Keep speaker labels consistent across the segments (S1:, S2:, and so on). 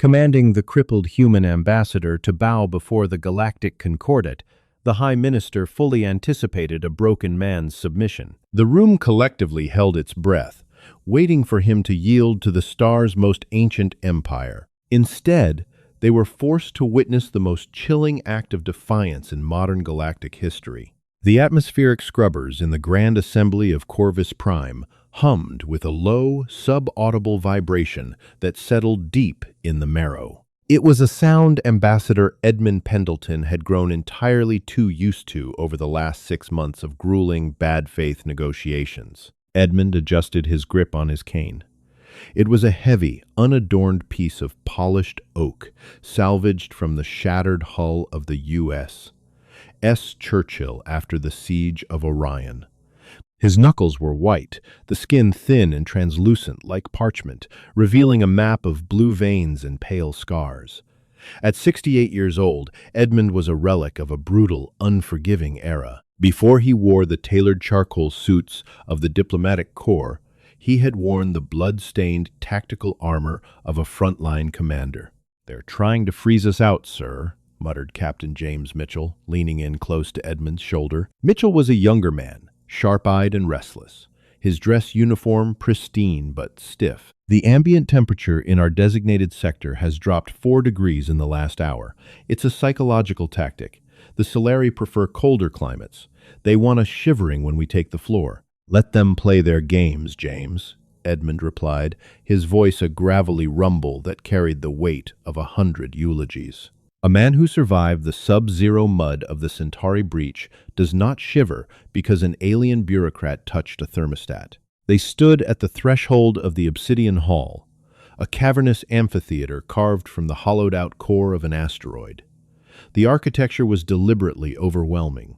S1: Commanding the crippled human ambassador to bow before the Galactic Concordat, the High Minister fully anticipated a broken man's submission. The room collectively held its breath, waiting for him to yield to the star's most ancient empire. Instead, they were forced to witness the most chilling act of defiance in modern galactic history. The atmospheric scrubbers in the Grand Assembly of Corvus Prime hummed with a low, sub-audible vibration that settled deep in the marrow. It was a sound Ambassador Edmund Pendleton had grown entirely too used to over the last 6 months of grueling, bad-faith negotiations. Edmund adjusted his grip on his cane. It was a heavy, unadorned piece of polished oak, salvaged from the shattered hull of the U.S. Churchill after the Siege of Orion. His knuckles were white, the skin thin and translucent like parchment, revealing a map of blue veins and pale scars. At 68 years old, Edmund was a relic of a brutal, unforgiving era. Before he wore the tailored charcoal suits of the diplomatic corps, he had worn the blood-stained tactical armor of a frontline commander. "They're trying to freeze us out, sir," muttered Captain James Mitchell, leaning in close to Edmund's shoulder. Mitchell was a younger man, sharp-eyed and restless, his dress uniform pristine but stiff. "The ambient temperature in our designated sector has dropped 4 degrees in the last hour. It's a psychological tactic. The Solari prefer colder climates. They want us shivering when we take the floor." "Let them play their games, James," Edmund replied, his voice a gravelly rumble that carried the weight of 100 eulogies. A man who survived the sub-zero mud of the Centauri breach does not shiver because an alien bureaucrat touched a thermostat. They stood at the threshold of the Obsidian Hall, a cavernous amphitheater carved from the hollowed-out core of an asteroid. The architecture was deliberately overwhelming.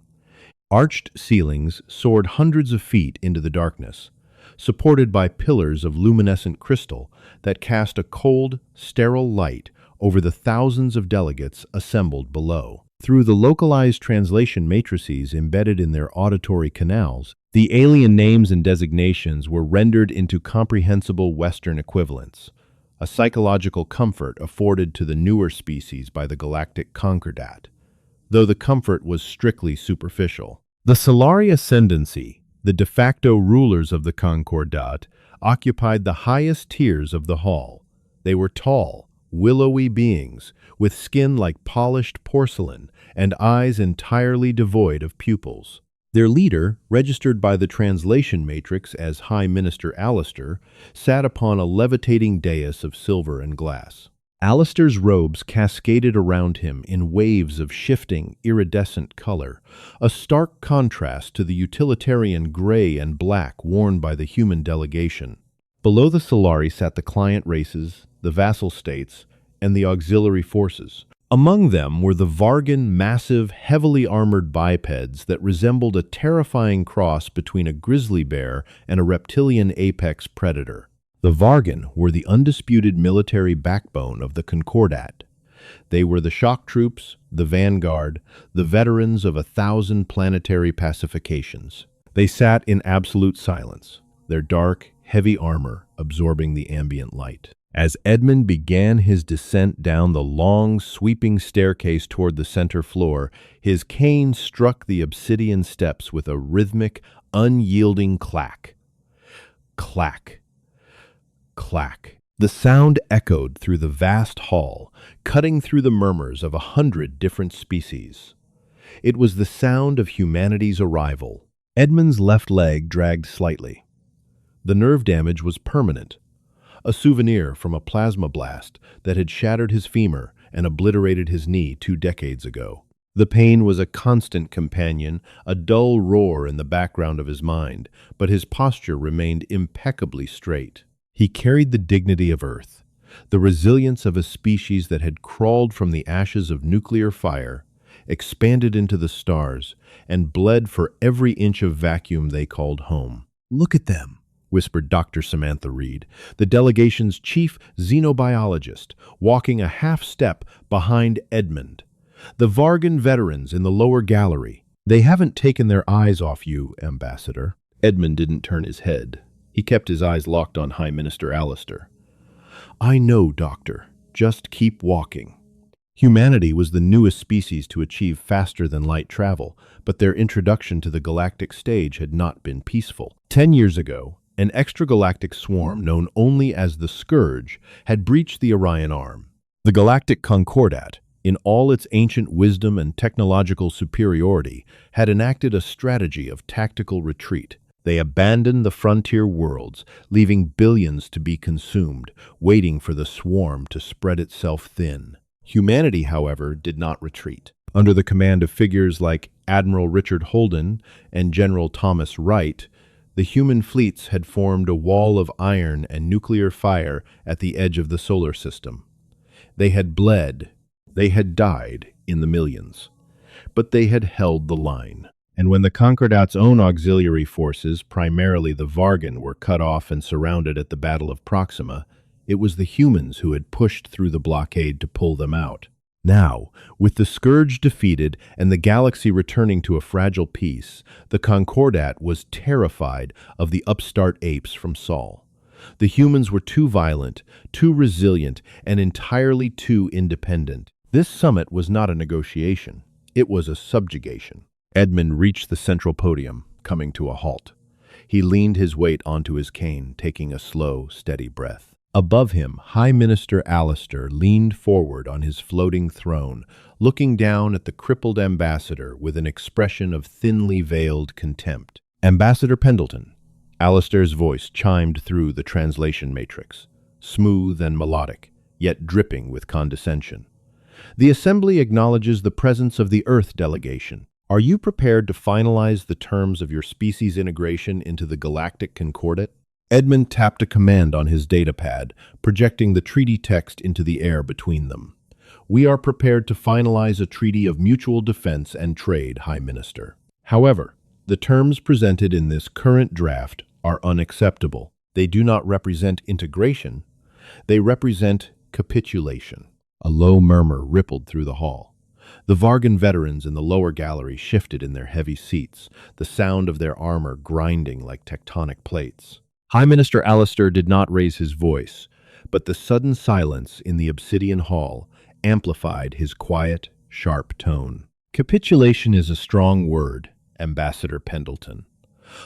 S1: Arched ceilings soared hundreds of feet into the darkness, supported by pillars of luminescent crystal that cast a cold, sterile light over the thousands of delegates assembled below. Through the localized translation matrices embedded in their auditory canals, the alien names and designations were rendered into comprehensible Western equivalents, a psychological comfort afforded to the newer species by the Galactic Concordat, though the comfort was strictly superficial. The Solari Ascendancy, the de facto rulers of the Concordat, occupied the highest tiers of the hall. They were tall, willowy beings, with skin like polished porcelain and eyes entirely devoid of pupils. Their leader, registered by the translation matrix as High Minister Alistair, sat upon a levitating dais of silver and glass. Alistair's robes cascaded around him in waves of shifting, iridescent color, a stark contrast to the utilitarian gray and black worn by the human delegation. Below the Solari sat the client races, the vassal states, and the auxiliary forces. Among them were the Vargan massive, heavily armored bipeds that resembled a terrifying cross between a grizzly bear and a reptilian apex predator. The Vargan were the undisputed military backbone of the Concordat. They were the shock troops, the vanguard, the veterans of 1,000 planetary pacifications. They sat in absolute silence, their dark, heavy armor absorbing the ambient light. As Edmund began his descent down the long, sweeping staircase toward the center floor, his cane struck the obsidian steps with a rhythmic, unyielding clack. Clack. Clack. The sound echoed through the vast hall, cutting through the murmurs of 100 different species. It was the sound of humanity's arrival. Edmund's left leg dragged slightly. The nerve damage was permanent, a souvenir from a plasma blast that had shattered his femur and obliterated his knee 2 decades ago. The pain was a constant companion, a dull roar in the background of his mind, but his posture remained impeccably straight. He carried the dignity of Earth, the resilience of a species that had crawled from the ashes of nuclear fire, expanded into the stars, and bled for every inch of vacuum they called home. "Look at them," whispered Dr. Samantha Reed, the delegation's chief xenobiologist, walking a half step behind Edmund. "The Vargan veterans in the lower gallery. They haven't taken their eyes off you, Ambassador." Edmund didn't turn his head. He kept his eyes locked on High Minister Alistair. "I know, Doctor," Just keep walking. Humanity was the newest species to achieve faster-than-light travel, but their introduction to the galactic stage had not been peaceful. 10 years ago, an extragalactic swarm known only as the Scourge had breached the Orion Arm. The Galactic Concordat, in all its ancient wisdom and technological superiority, had enacted a strategy of tactical retreat. They abandoned the frontier worlds, leaving billions to be consumed, waiting for the swarm to spread itself thin. Humanity, however, did not retreat. Under the command of figures like Admiral Richard Holden and General Thomas Wright, the human fleets had formed a wall of iron and nuclear fire at the edge of the solar system. They had bled, they had died in the millions, but they had held the line. And when the Concordat's own auxiliary forces, primarily the Vargan, were cut off and surrounded at the Battle of Proxima, it was the humans who had pushed through the blockade to pull them out. Now, with the Scourge defeated and the galaxy returning to a fragile peace, the Concordat was terrified of the upstart apes from Sol. The humans were too violent, too resilient, and entirely too independent. This summit was not a negotiation. It was a subjugation. Edmund reached the central podium, coming to a halt. He leaned his weight onto his cane, taking a slow, steady breath. Above him, High Minister Alistair leaned forward on his floating throne, looking down at the crippled ambassador with an expression of thinly veiled contempt. "Ambassador Pendleton," Alistair's voice chimed through the translation matrix, smooth and melodic, yet dripping with condescension. "The Assembly acknowledges the presence of the Earth delegation. Are you prepared to finalize the terms of your species integration into the Galactic Concordat?" Edmund tapped a command on his datapad, projecting the treaty text into the air between them. "We are prepared to finalize a treaty of mutual defense and trade, High Minister. However, the terms presented in this current draft are unacceptable. They do not represent integration. They represent capitulation." A low murmur rippled through the hall. The Vargan veterans in the lower gallery shifted in their heavy seats, the sound of their armor grinding like tectonic plates. High Minister Alistair did not raise his voice, but the sudden silence in the Obsidian Hall amplified his quiet, sharp tone. "Capitulation is a strong word, Ambassador Pendleton.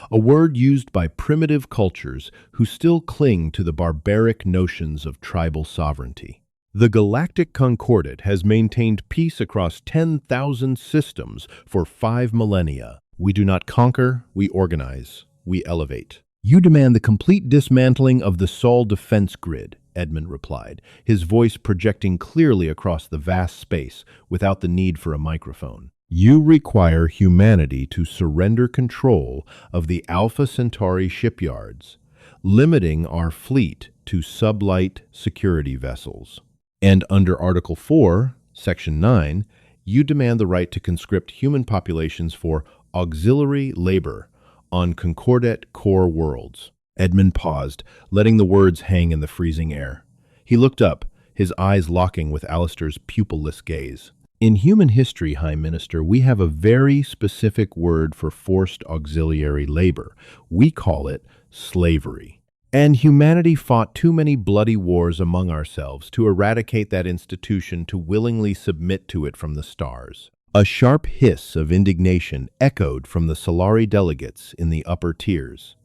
S1: A word used by primitive cultures who still cling to the barbaric notions of tribal sovereignty. The Galactic Concordat has maintained peace across 10,000 systems for 5 millennia. We do not conquer, we organize, we elevate." "You demand the complete dismantling of the Sol defense grid," Edmund replied, his voice projecting clearly across the vast space without the need for a microphone. "You require humanity to surrender control of the Alpha Centauri shipyards, limiting our fleet to sublight security vessels. And under Article 4, Section 9, you demand the right to conscript human populations for auxiliary labor on Concordat core worlds." Edmund paused, letting the words hang in the freezing air. He looked up, his eyes locking with Alistair's pupilless gaze. "In human history, High Minister, we have a very specific word for forced auxiliary labor. We call it slavery. And humanity fought too many bloody wars among ourselves to eradicate that institution to willingly submit to it from the stars." A sharp hiss of indignation echoed from the Solari delegates in the upper tiers.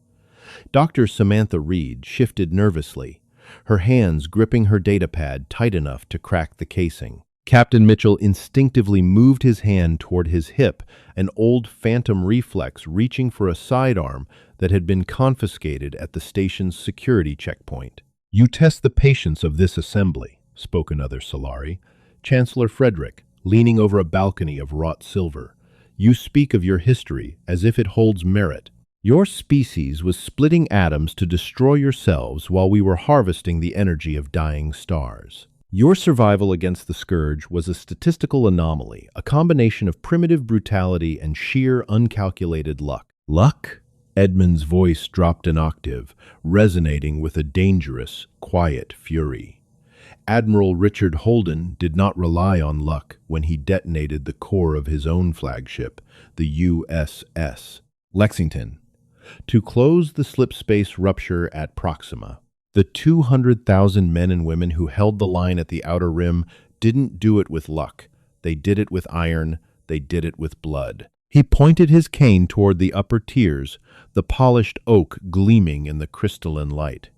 S1: Dr. Samantha Reed shifted nervously, her hands gripping her datapad tight enough to crack the casing. Captain Mitchell instinctively moved his hand toward his hip, an old phantom reflex reaching for a sidearm that had been confiscated at the station's security checkpoint. "You test the patience of this assembly," spoke another Solari, Chancellor Frederick, leaning over a balcony of wrought silver. "You speak of your history as if it holds merit. Your species was splitting atoms to destroy yourselves while we were harvesting the energy of dying stars. Your survival against the Scourge was a statistical anomaly, a combination of primitive brutality and sheer, uncalculated luck." "Luck?" Edmund's voice dropped an octave, resonating with a dangerous, quiet fury. Admiral Richard Holden did not rely on luck when he detonated the core of his own flagship, the USS Lexington, to close the slipspace rupture at Proxima. The 200,000 men and women who held the line at the outer rim didn't do it with luck. They did it with iron. They did it with blood. He pointed his cane toward the upper tiers, the polished oak gleaming in the crystalline light.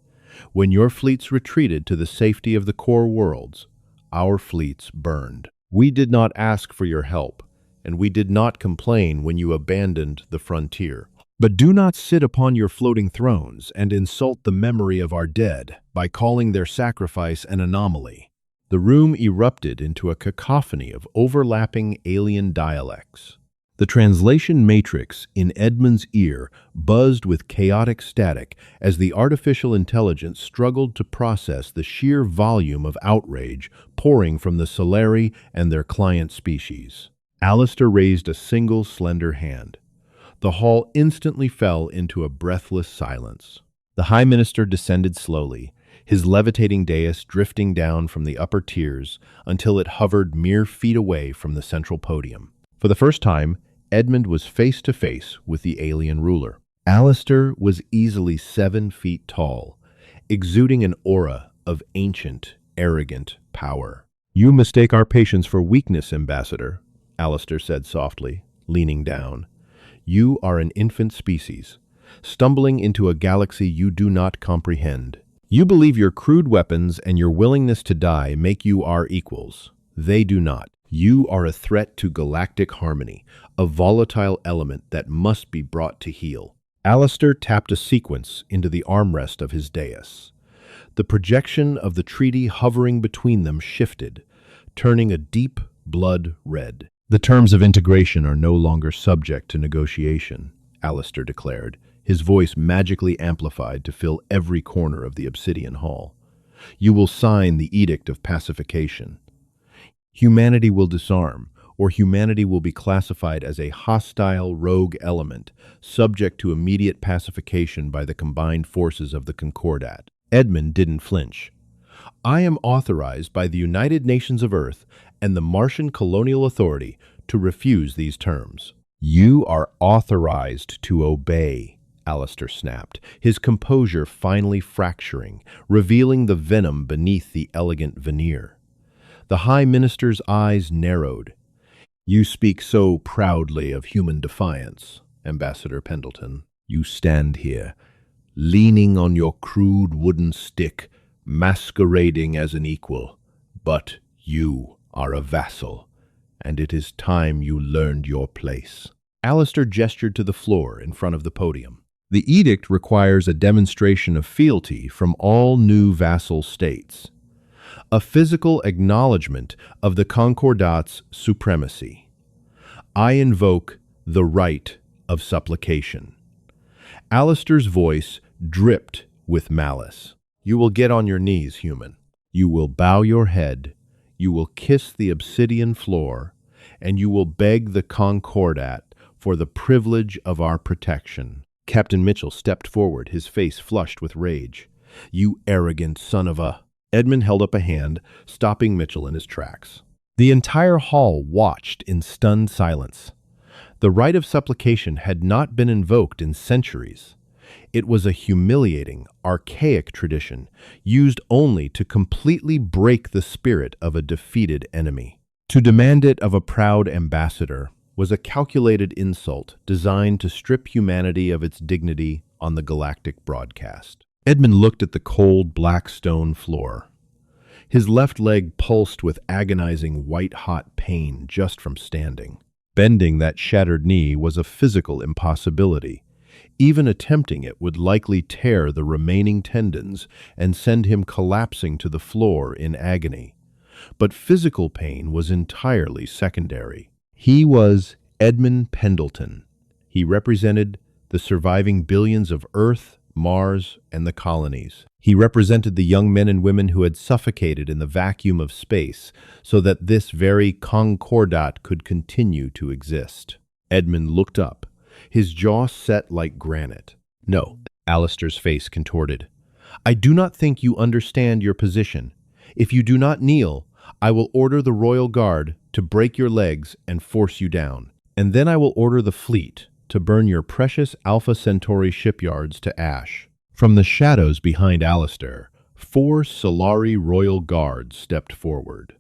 S1: When your fleets retreated to the safety of the core worlds, our fleets burned. We did not ask for your help, and we did not complain when you abandoned the frontier. But do not sit upon your floating thrones and insult the memory of our dead by calling their sacrifice an anomaly. The room erupted into a cacophony of overlapping alien dialects. The translation matrix in Edmund's ear buzzed with chaotic static as the artificial intelligence struggled to process the sheer volume of outrage pouring from the Solari and their client species. Alistair raised a single slender hand. The hall instantly fell into a breathless silence. The High Minister descended slowly, his levitating dais drifting down from the upper tiers until it hovered mere feet away from the central podium. For the first time, Edmund was face to face with the alien ruler. Alistair was easily 7 feet tall, exuding an aura of ancient, arrogant power. "You mistake our patience for weakness, Ambassador," Alistair said softly, leaning down. "You are an infant species, stumbling into a galaxy you do not comprehend. You believe your crude weapons and your willingness to die make you our equals. They do not. You are a threat to galactic harmony, a volatile element that must be brought to heel." Alistair tapped a sequence into the armrest of his dais. The projection of the treaty hovering between them shifted, turning a deep blood red. "The terms of integration are no longer subject to negotiation," Alistair declared, his voice magically amplified to fill every corner of the Obsidian Hall. "You will sign the Edict of Pacification. Humanity will disarm, or humanity will be classified as a hostile rogue element, subject to immediate pacification by the combined forces of the Concordat." Edmund didn't flinch. "I am authorized by the United Nations of Earth and the Martian Colonial Authority to refuse these terms." "You are authorized to obey," Alistair snapped, his composure finally fracturing, revealing the venom beneath the elegant veneer. The High Minister's eyes narrowed. "You speak so proudly of human defiance, Ambassador Pendleton. You stand here, leaning on your crude wooden stick, masquerading as an equal. But you are a vassal, and it is time you learned your place." Alistair gestured to the floor in front of the podium. "The edict requires a demonstration of fealty from all new vassal states. A physical acknowledgement of the Concordat's supremacy. I invoke the right of supplication." Alistair's voice dripped with malice. "You will get on your knees, human. You will bow your head. You will kiss the obsidian floor, and you will beg the Concordat for the privilege of our protection." Captain Mitchell stepped forward, his face flushed with rage. "You arrogant son of a—" Edmund held up a hand, stopping Mitchell in his tracks. The entire hall watched in stunned silence. The right of supplication had not been invoked in centuries. It was a humiliating, archaic tradition, used only to completely break the spirit of a defeated enemy. To demand it of a proud ambassador was a calculated insult designed to strip humanity of its dignity on the galactic broadcast. Edmund looked at the cold, black stone floor. His left leg pulsed with agonizing, white-hot pain just from standing. Bending that shattered knee was a physical impossibility. Even attempting it would likely tear the remaining tendons and send him collapsing to the floor in agony. But physical pain was entirely secondary. He was Edmund Pendleton. He represented the surviving billions of Earth, Mars, and the colonies. He represented the young men and women who had suffocated in the vacuum of space so that this very Concordat could continue to exist. Edmund looked up, his jaw set like granite. "No," Alistair's face contorted. "I do not think you understand your position. If you do not kneel, I will order the Royal Guard to break your legs and force you down. And then I will order the fleet to burn your precious Alpha Centauri shipyards to ash." From the shadows behind Alistair, 4 Solari royal guards stepped forward.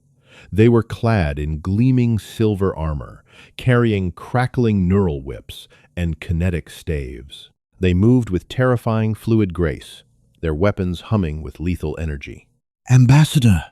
S1: They were clad in gleaming silver armor, carrying crackling neural whips and kinetic staves. They moved with terrifying fluid grace, their weapons humming with lethal energy.
S2: Ambassador!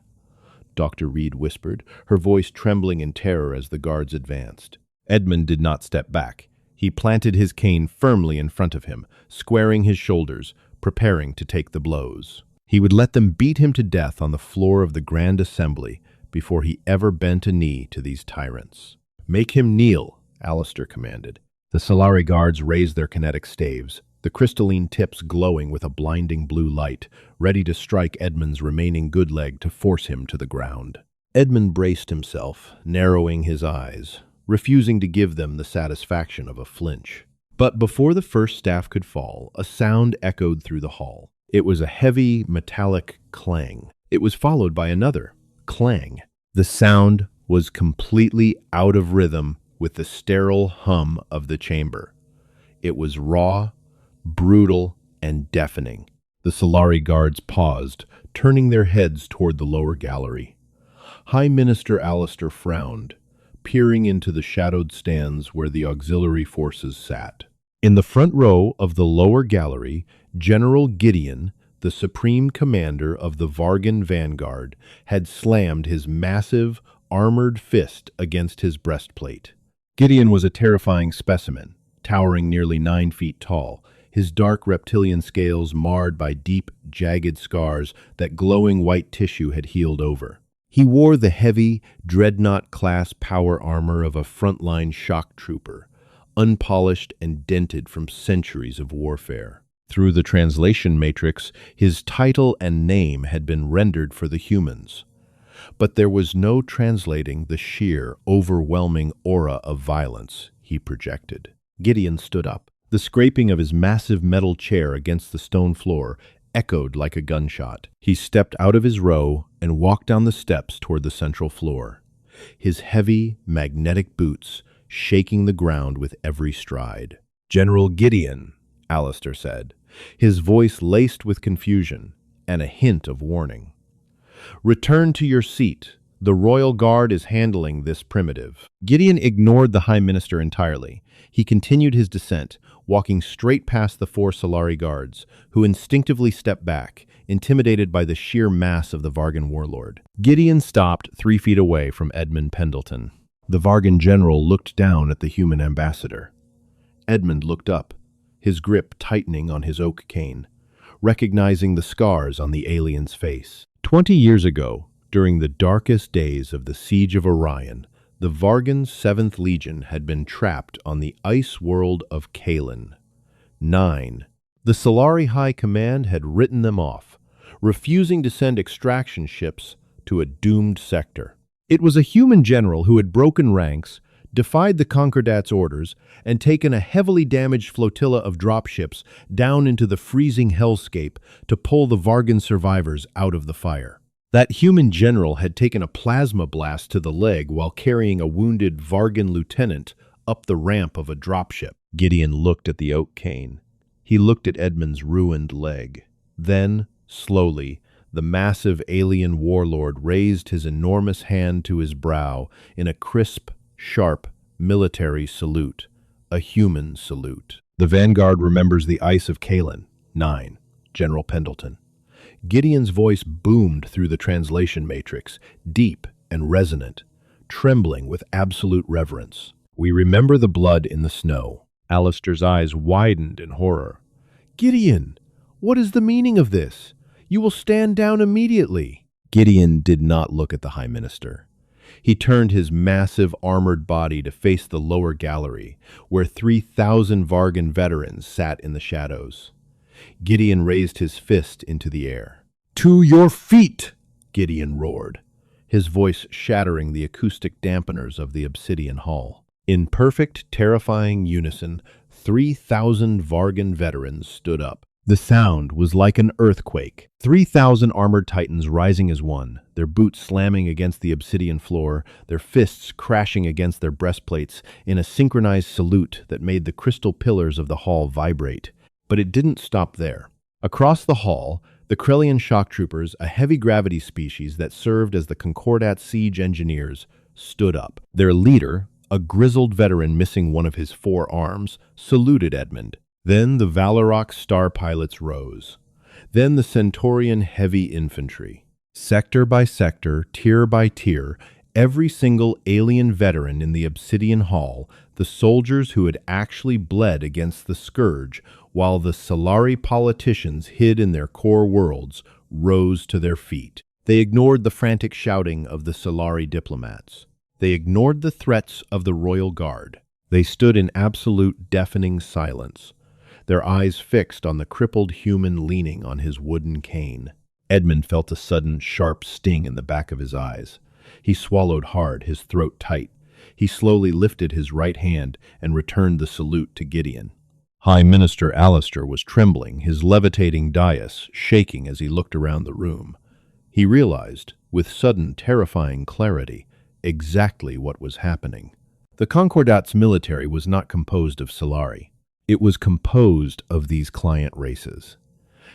S1: Dr. Reed whispered, her voice trembling in terror as the guards advanced. Edmund did not step back. He planted his cane firmly in front of him, squaring his shoulders, preparing to take the blows. He would let them beat him to death on the floor of the Grand Assembly before he ever bent a knee to these tyrants. "Make him kneel," Alistair commanded. The Solari guards raised their kinetic staves, the crystalline tips glowing with a blinding blue light, ready to strike Edmund's remaining good leg to force him to the ground. Edmund braced himself, narrowing his eyes, refusing to give them the satisfaction of a flinch. But before the first staff could fall, a sound echoed through the hall. It was a heavy, metallic clang. It was followed by another clang. The sound was completely out of rhythm with the sterile hum of the chamber. It was raw, brutal, and deafening. The Solari guards paused, turning their heads toward the lower gallery. High Minister Alistair frowned, peering into the shadowed stands where the auxiliary forces sat. In the front row of the lower gallery, General Gideon, the supreme commander of the Vargan vanguard, had slammed his massive, armored fist against his breastplate. Gideon was a terrifying specimen, towering nearly 9 feet tall, his dark reptilian scales marred by deep, jagged scars that glowing white tissue had healed over. He wore the heavy, dreadnought-class power armor of a frontline shock trooper, unpolished and dented from centuries of warfare. Through the translation matrix, his title and name had been rendered for the humans. But there was no translating the sheer, overwhelming aura of violence he projected. Gideon stood up. The scraping of his massive metal chair against the stone floor echoed like a gunshot. He stepped out of his row and walked down the steps toward the central floor, his heavy, magnetic boots shaking the ground with every stride. "General Gideon," Alistair said, his voice laced with confusion and a hint of warning. "Return to your seat. The Royal Guard is handling this primitive." Gideon ignored the High Minister entirely. He continued his descent, walking straight past the 4 Solari guards, who instinctively stepped back, intimidated by the sheer mass of the Vargan warlord. Gideon stopped 3 feet away from Edmund Pendleton. The Vargan general looked down at the human ambassador. Edmund looked up, his grip tightening on his oak cane, recognizing the scars on the alien's face. 20 years ago, during the darkest days of the Siege of Orion, the Vargan 7th Legion had been trapped on the ice world of Kalen. 9. The Solari High Command had written them off, refusing to send extraction ships to a doomed sector. It was a human general who had broken ranks, defied the Concordat's orders, and taken a heavily damaged flotilla of dropships down into the freezing hellscape to pull the Vargan survivors out of the fire. That human general had taken a plasma blast to the leg while carrying a wounded Vargan lieutenant up the ramp of a dropship. Gideon looked at the oak cane. He looked at Edmund's ruined leg. Then, slowly, the massive alien warlord raised his enormous hand to his brow in a crisp, sharp, military salute, a human salute. "The Vanguard remembers the ice of Kalen. 9. General Pendleton." Gideon's voice boomed through the translation matrix, deep and resonant, trembling with absolute reverence. "We remember the blood in the snow." Alistair's eyes widened in horror. "Gideon, what is the meaning of this? You will stand down immediately." Gideon did not look at the High Minister. He turned his massive armored body to face the lower gallery, where 3,000 Vargan veterans sat in the shadows. Gideon raised his fist into the air. "To your feet!" Gideon roared, his voice shattering the acoustic dampeners of the Obsidian Hall. In perfect, terrifying unison, 3,000 Vargan veterans stood up. The sound was like an earthquake. 3,000 armored titans rising as one, their boots slamming against the obsidian floor, their fists crashing against their breastplates in a synchronized salute that made the crystal pillars of the hall vibrate. But it didn't stop there. Across the hall, the Krellian shock troopers, a heavy-gravity species that served as the Concordat siege engineers, stood up. Their leader, a grizzled veteran missing one of his 4 arms, saluted Edmund. Then the Valorok star pilots rose. Then the Centaurian heavy infantry. Sector by sector, tier by tier, every single alien veteran in the Obsidian Hall, the soldiers who had actually bled against the Scourge, while the Solari politicians hid in their core worlds, rose to their feet. They ignored the frantic shouting of the Solari diplomats. They ignored the threats of the Royal Guard. They stood in absolute deafening silence, their eyes fixed on the crippled human leaning on his wooden cane. Edmund felt a sudden, sharp sting in the back of his eyes. He swallowed hard, his throat tight. He slowly lifted his right hand and returned the salute to Gideon. High Minister Alistair was trembling, his levitating dais shaking as he looked around the room. He realized, with sudden, terrifying clarity, exactly what was happening. The Concordat's military was not composed of Solari. It was composed of these client races.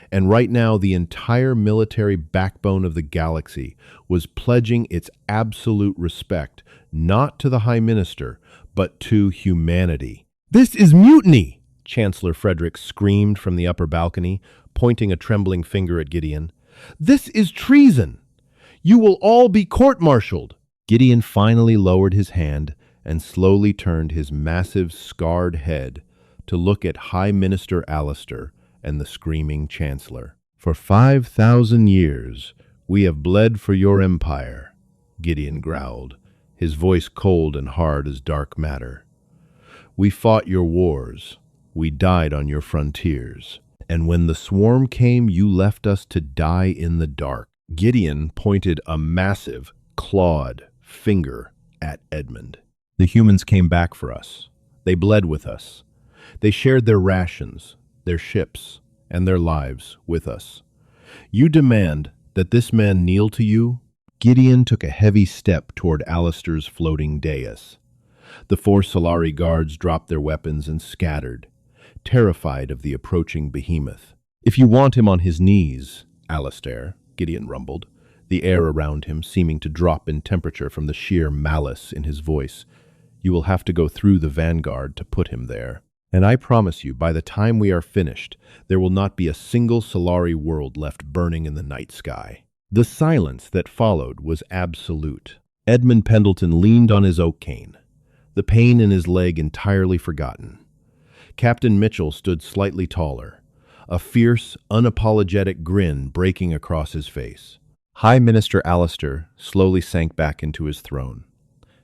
S1: And right now, the entire military backbone of the galaxy was pledging its absolute respect, not to the High Minister, but to humanity. "This is mutiny!" Chancellor Frederick screamed from the upper balcony, pointing a trembling finger at Gideon. "This is treason! You will all be court-martialed!" Gideon finally lowered his hand and slowly turned his massive, scarred head to look at High Minister Alistair and the screaming Chancellor. "For 5,000 years, we have bled for your empire," Gideon growled, his voice cold and hard as dark matter. "We fought your wars. We died on your frontiers. And when the swarm came, you left us to die in the dark." Gideon pointed a massive, clawed finger at Edmund. "The humans came back for us. They bled with us. They shared their rations, their ships, and their lives with us. You demand that this man kneel to you?" Gideon took a heavy step toward Alistair's floating dais. The 4 Solari guards dropped their weapons and scattered, terrified of the approaching behemoth. "If you want him on his knees, Alistair," Gideon rumbled, the air around him seeming to drop in temperature from the sheer malice in his voice, "you will have to go through the vanguard to put him there. And I promise you, by the time we are finished, there will not be a single Solari world left burning in the night sky." The silence that followed was absolute. Edmund Pendleton leaned on his oak cane, the pain in his leg entirely forgotten. Captain Mitchell stood slightly taller, a fierce, unapologetic grin breaking across his face. High Minister Alistair slowly sank back into his throne,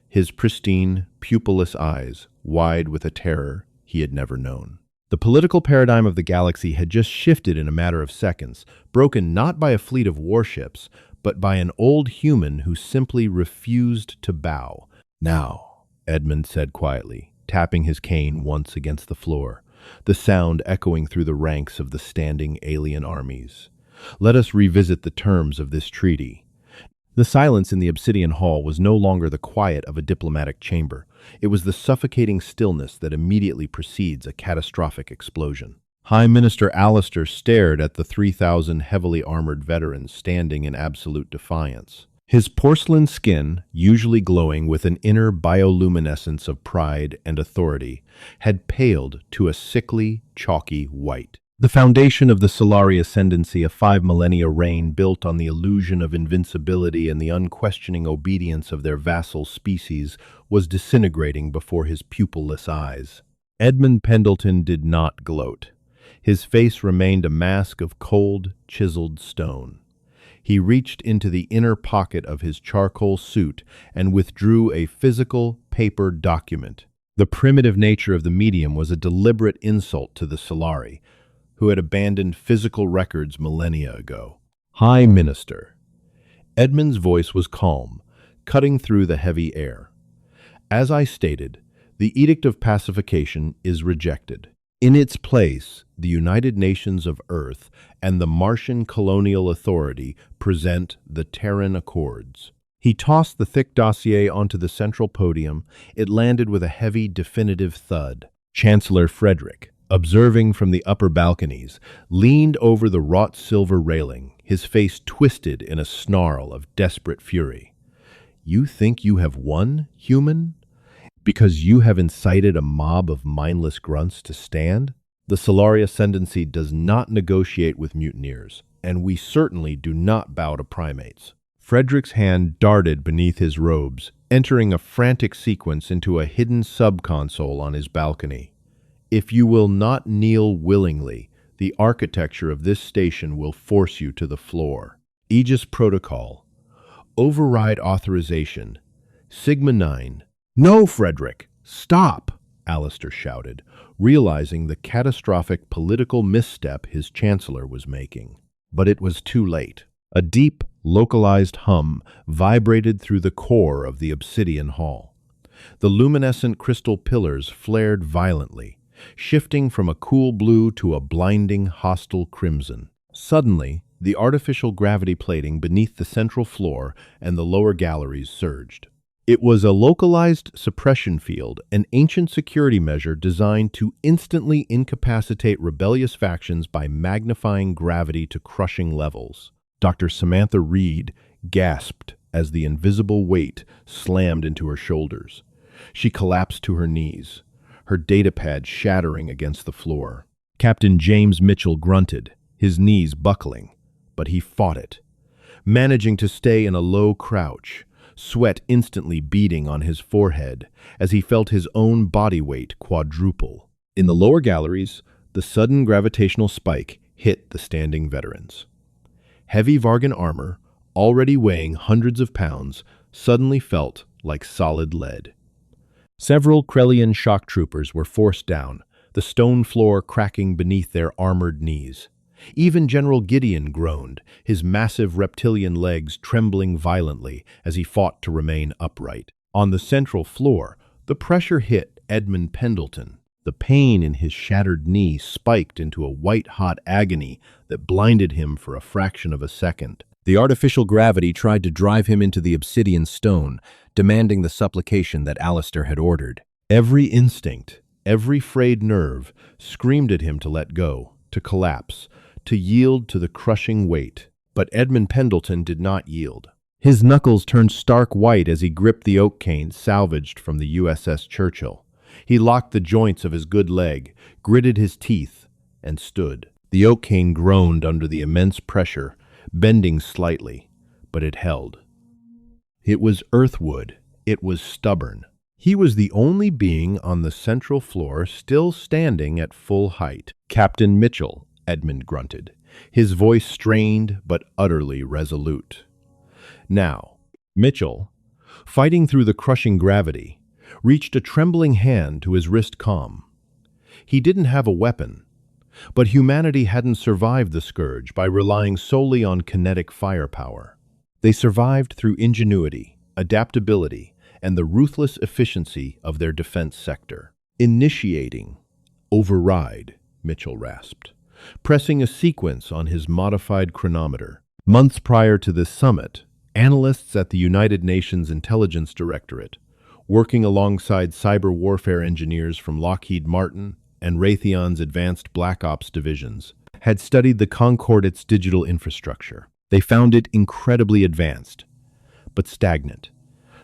S1: his pristine, pupilless eyes wide with a terror he had never known. The political paradigm of the galaxy had just shifted in a matter of seconds, broken not by a fleet of warships, but by an old human who simply refused to bow. "Now," Edmund said quietly, tapping his cane once against the floor, the sound echoing through the ranks of the standing alien armies. "Let us revisit the terms of this treaty." The silence in the Obsidian Hall was no longer the quiet of a diplomatic chamber. It was the suffocating stillness that immediately precedes a catastrophic explosion. High Minister Alistair stared at the 3,000 heavily armored veterans standing in absolute defiance. His porcelain skin, usually glowing with an inner bioluminescence of pride and authority, had paled to a sickly, chalky white. The foundation of the Solari ascendancy, a 5 millennia reign built on the illusion of invincibility and the unquestioning obedience of their vassal species, was disintegrating before his pupilless eyes. Edmund Pendleton did not gloat. His face remained a mask of cold, chiseled stone. He reached into the inner pocket of his charcoal suit and withdrew a physical, paper document. The primitive nature of the medium was a deliberate insult to the Solari, who had abandoned physical records millennia ago. "High Minister." Edmund's voice was calm, cutting through the heavy air. "As I stated, the Edict of Pacification is rejected. In its place, the United Nations of Earth and the Martian Colonial Authority present the Terran Accords." He tossed the thick dossier onto the central podium. It landed with a heavy, definitive thud. Chancellor Frederick, observing from the upper balconies, leaned over the wrought silver railing, his face twisted in a snarl of desperate fury. "You think you have won, human? Because you have incited a mob of mindless grunts to stand? The Solari Ascendancy does not negotiate with mutineers, and we certainly do not bow to primates." Frederick's hand darted beneath his robes, entering a frantic sequence into a hidden sub-console on his balcony. "If you will not kneel willingly, the architecture of this station will force you to the floor. Aegis Protocol. Override authorization. Sigma 9. "No, Frederick! Stop!" Alistair shouted, realizing the catastrophic political misstep his Chancellor was making. But it was too late. A deep, localized hum vibrated through the core of the Obsidian Hall. The luminescent crystal pillars flared violently, shifting from a cool blue to a blinding, hostile crimson. Suddenly, the artificial gravity plating beneath the central floor and the lower galleries surged. It was a localized suppression field, an ancient security measure designed to instantly incapacitate rebellious factions by magnifying gravity to crushing levels. Dr. Samantha Reed gasped as the invisible weight slammed into her shoulders. She collapsed to her knees, her datapad shattering against the floor. Captain James Mitchell grunted, his knees buckling, but he fought it, managing to stay in a low crouch, sweat instantly beading on his forehead as he felt his own body weight quadruple. In the lower galleries, the sudden gravitational spike hit the standing veterans. Heavy Vargan armor, already weighing hundreds of pounds, suddenly felt like solid lead. Several Krellian shock troopers were forced down, the stone floor cracking beneath their armored knees. Even General Gideon groaned, his massive reptilian legs trembling violently as he fought to remain upright. On the central floor, the pressure hit Edmund Pendleton. The pain in his shattered knee spiked into a white-hot agony that blinded him for a fraction of a second. The artificial gravity tried to drive him into the obsidian stone, demanding the supplication that Alistair had ordered. Every instinct, every frayed nerve, screamed at him to let go, to collapse, to yield to the crushing weight. But Edmund Pendleton did not yield. His knuckles turned stark white as he gripped the oak cane salvaged from the USS Churchill. He locked the joints of his good leg, gritted his teeth, and stood. The oak cane groaned under the immense pressure, bending slightly, but it held. It was earthwood. It was stubborn. He was the only being on the central floor still standing at full height. "Captain Mitchell," Edmund grunted, his voice strained but utterly resolute. Now, Mitchell, fighting through the crushing gravity, reached a trembling hand to his wrist comm. He didn't have a weapon, but humanity hadn't survived the scourge by relying solely on kinetic firepower. They survived through ingenuity, adaptability, and the ruthless efficiency of their defense sector. "Initiating. Override," Mitchell rasped, pressing a sequence on his modified chronometer. Months prior to this summit, analysts at the United Nations Intelligence Directorate, working alongside cyber warfare engineers from Lockheed Martin and Raytheon's advanced Black Ops divisions, had studied the Concordate's digital infrastructure. They found it incredibly advanced, but stagnant.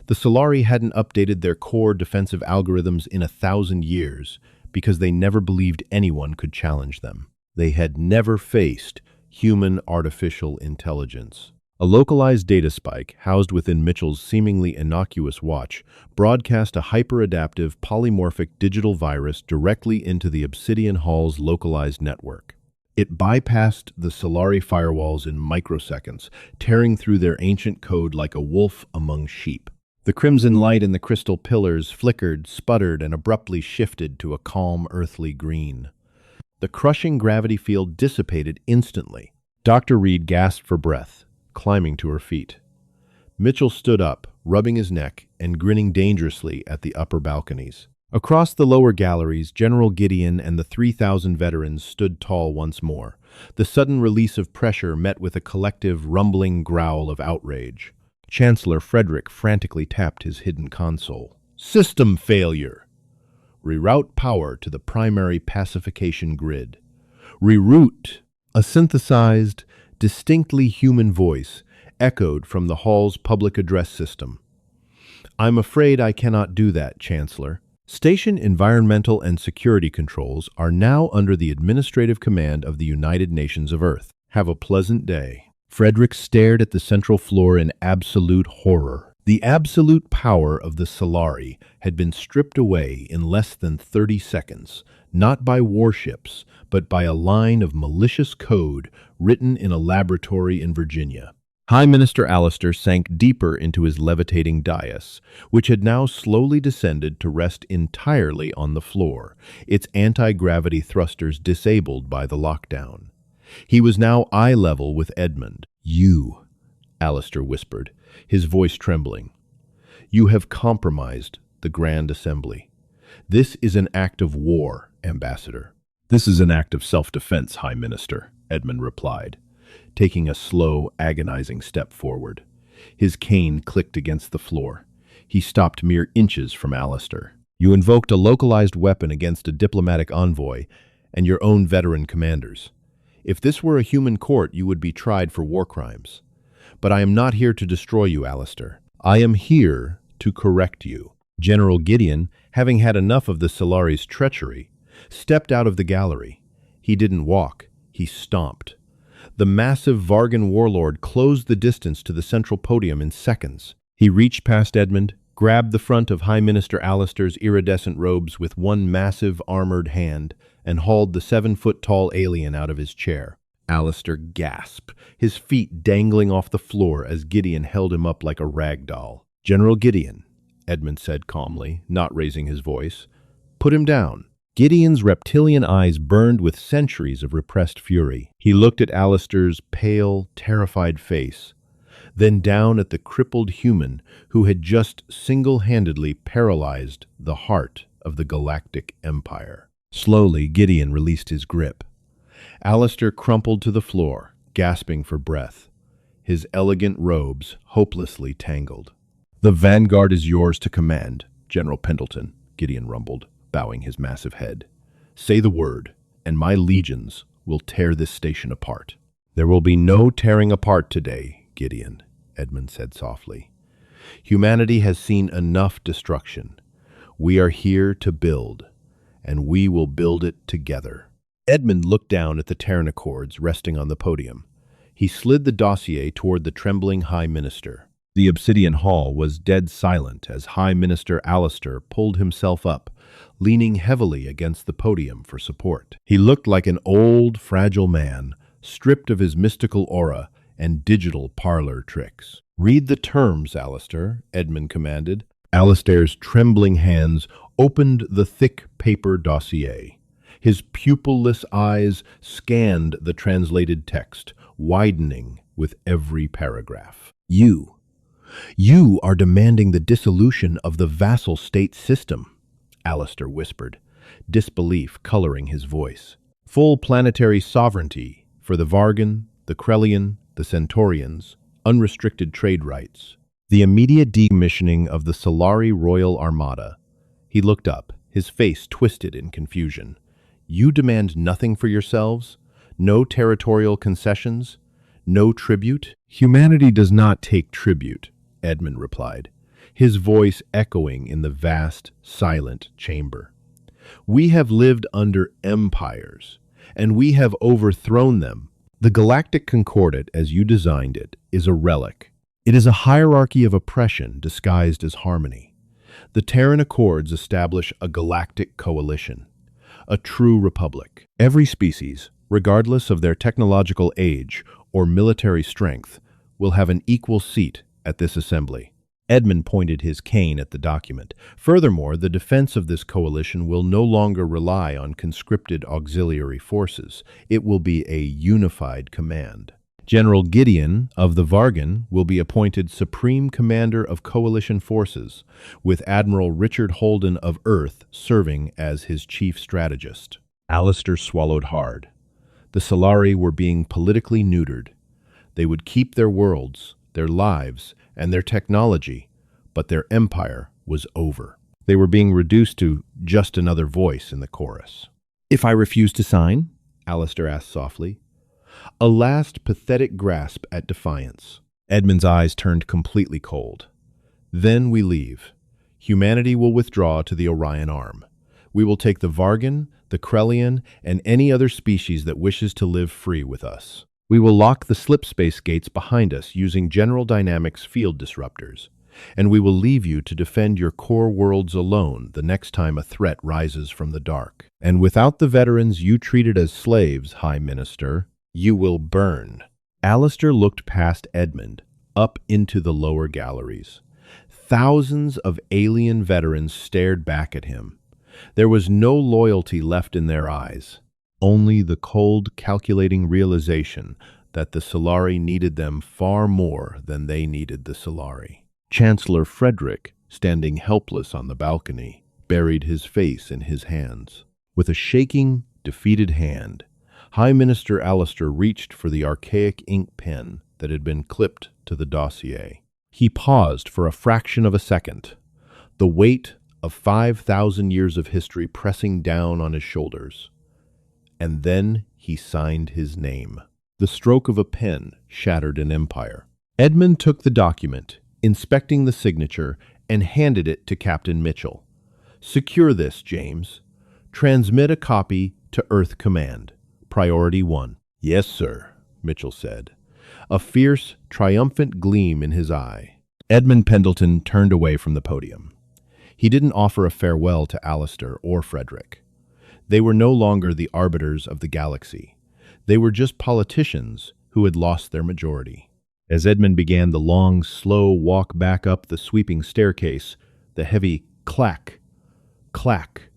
S1: The Solari hadn't updated their core defensive algorithms in 1,000 years because they never believed anyone could challenge them. They had never faced human artificial intelligence. A localized data spike housed within Mitchell's seemingly innocuous watch broadcast a hyper-adaptive polymorphic digital virus directly into the Obsidian Hall's localized network. It bypassed the Solari firewalls in microseconds, tearing through their ancient code like a wolf among sheep. The crimson light in the crystal pillars flickered, sputtered, and abruptly shifted to a calm, earthly green. The crushing gravity field dissipated instantly. Dr. Reed gasped for breath, climbing to her feet. Mitchell stood up, rubbing his neck and grinning dangerously at the upper balconies. Across the lower galleries, General Gideon and the 3,000 veterans stood tall once more. The sudden release of pressure met with a collective, rumbling growl of outrage. Chancellor Frederick frantically tapped his hidden console. "System failure!" Reroute power to the primary pacification grid. Reroute. A synthesized, distinctly human voice echoed from the hall's public address system. I'm afraid I cannot do that, Chancellor. Station environmental and security controls are now under the administrative command of the United Nations of Earth. Have a pleasant day. Frederick stared at the central floor in absolute horror. The absolute power of the Solari had been stripped away in less than 30 seconds, not by warships, but by a line of malicious code written in a laboratory in Virginia. High Minister Alistair sank deeper into his levitating dais, which had now slowly descended to rest entirely on the floor, its anti-gravity thrusters disabled by the lockdown. He was now eye level with Edmund. You, Alistair whispered, his voice trembling. You have compromised the Grand Assembly. This is an act of war, Ambassador. This is an act of self-defense, High Minister, Edmund replied, taking a slow, agonizing step forward. His cane clicked against the floor. He stopped mere inches from Alistair. You invoked a localized weapon against a diplomatic envoy and your own veteran commanders. If this were a human court, you would be tried for war crimes. But I am not here to destroy you, Alistair. I am here to correct you. General Gideon, having had enough of the Solari's treachery, stepped out of the gallery. He didn't walk, he stomped. The massive Vargan warlord closed the distance to the central podium in seconds. He reached past Edmund, grabbed the front of High Minister Alistair's iridescent robes with one massive armored hand, and hauled the 7-foot-tall alien out of his chair. Alistair gasped, his feet dangling off the floor as Gideon held him up like a rag doll. General Gideon, Edmund said calmly, not raising his voice, put him down. Gideon's reptilian eyes burned with centuries of repressed fury. He looked at Alistair's pale, terrified face, then down at the crippled human who had just single-handedly paralyzed the heart of the Galactic Empire. Slowly, Gideon released his grip. Alistair crumpled to the floor, gasping for breath, his elegant robes hopelessly tangled. The vanguard is yours to command, General Pendleton, Gideon rumbled, bowing his massive head. Say the word, and my legions will tear this station apart. There will be no tearing apart today, Gideon, Edmund said softly. Humanity has seen enough destruction. We are here to build, and we will build it together. Edmund looked down at the Terran Accords resting on the podium. He slid the dossier toward the trembling High Minister. The Obsidian Hall was dead silent as High Minister Alistair pulled himself up, leaning heavily against the podium for support. He looked like an old, fragile man, stripped of his mystical aura and digital parlor tricks. Read the terms, Alistair, Edmund commanded. Alistair's trembling hands opened the thick paper dossier. His pupilless eyes scanned the translated text, widening with every paragraph. You are demanding the dissolution of the vassal state system, Alistair whispered, disbelief coloring his voice. Full planetary sovereignty for the Vargan, the Krellian, the Centaurians, unrestricted trade rights. The immediate decommissioning of the Solari Royal Armada. He looked up, his face twisted in confusion. You demand nothing for yourselves? No territorial concessions? No tribute? Humanity does not take tribute, Edmund replied, his voice echoing in the vast, silent chamber. We have lived under empires, and we have overthrown them. The Galactic Concordat, as you designed it, is a relic. It is a hierarchy of oppression disguised as harmony. The Terran Accords establish a galactic coalition, a true republic. Every species, regardless of their technological age or military strength, will have an equal seat at this assembly. Edmund pointed his cane at the document. Furthermore, the defense of this coalition will no longer rely on conscripted auxiliary forces. It will be a unified command. General Gideon of the Vargan will be appointed Supreme Commander of Coalition Forces, with Admiral Richard Holden of Earth serving as his chief strategist. Alistair swallowed hard. The Solari were being politically neutered. They would keep their worlds, their lives, and their technology, but their empire was over. They were being reduced to just another voice in the chorus. "If I refuse to sign?" Alistair asked softly. A last pathetic grasp at defiance. Edmund's eyes turned completely cold. "Then we leave. Humanity will withdraw to the Orion Arm. We will take the Vargan, the Krellian, and any other species that wishes to live free with us. We will lock the slipspace gates behind us using General Dynamics field disruptors, and we will leave you to defend your core worlds alone the next time a threat rises from the dark. And without the veterans you treated as slaves, High Minister, you will burn." Alistair looked past Edmund, up into the lower galleries. Thousands of alien veterans stared back at him. There was no loyalty left in their eyes, only the cold, calculating realization that the Solari needed them far more than they needed the Solari. Chancellor Frederick, standing helpless on the balcony, buried his face in his hands. With a shaking, defeated hand, High Minister Alistair reached for the archaic ink pen that had been clipped to the dossier. He paused for a fraction of a second, the weight of 5,000 years of history pressing down on his shoulders. And then he signed his name. The stroke of a pen shattered an empire. Edmund took the document, inspecting the signature, and handed it to Captain Mitchell. "Secure this, James. Transmit a copy to Earth Command. Priority 1. "Yes, sir," Mitchell said, a fierce, triumphant gleam in his eye. Edmund Pendleton turned away from the podium. He didn't offer a farewell to Alistair or Frederick. They were no longer the arbiters of the galaxy. They were just politicians who had lost their majority. As Edmund began the long, slow walk back up the sweeping staircase, the heavy clack, clack,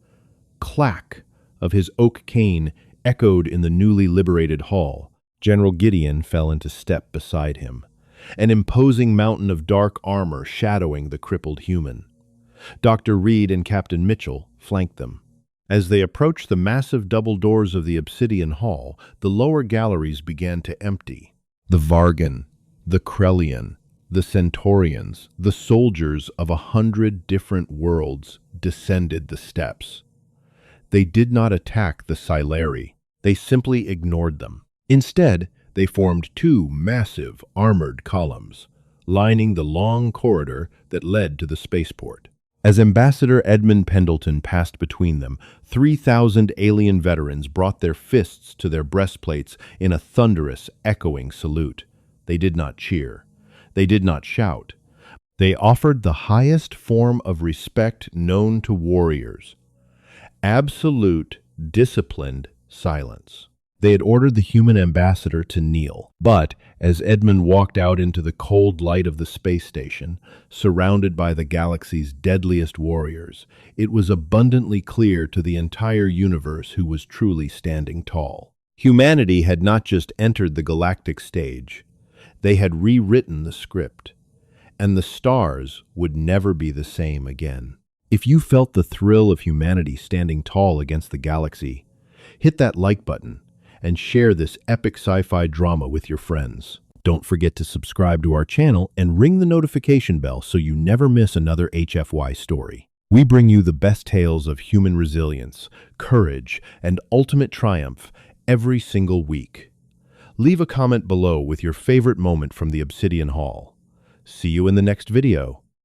S1: clack of his oak cane echoed in the newly liberated hall. General Gideon fell into step beside him, an imposing mountain of dark armor shadowing the crippled human. Dr. Reed and Captain Mitchell flanked them. As they approached the massive double doors of the Obsidian Hall, the lower galleries began to empty. The Vargan, the Krellian, the Centaurians, the soldiers of 100 different worlds descended the steps. They did not attack the Silari. They simply ignored them. Instead, they formed two massive armored columns, lining the long corridor that led to the spaceport. As Ambassador Edmund Pendleton passed between them, 3,000 alien veterans brought their fists to their breastplates in a thunderous, echoing salute. They did not cheer. They did not shout. They offered the highest form of respect known to warriors: absolute, disciplined silence. They had ordered the human ambassador to kneel, but as Edmund walked out into the cold light of the space station, surrounded by the galaxy's deadliest warriors, it was abundantly clear to the entire universe who was truly standing tall. Humanity had not just entered the galactic stage, they had rewritten the script, and the stars would never be the same again. If you felt the thrill of humanity standing tall against the galaxy, hit that like button and share this epic sci-fi drama with your friends. Don't forget to subscribe to our channel and ring the notification bell so you never miss another HFY story. We bring you the best tales of human resilience, courage, and ultimate triumph every single week. Leave a comment below with your favorite moment from the Obsidian Hall. See you in the next video.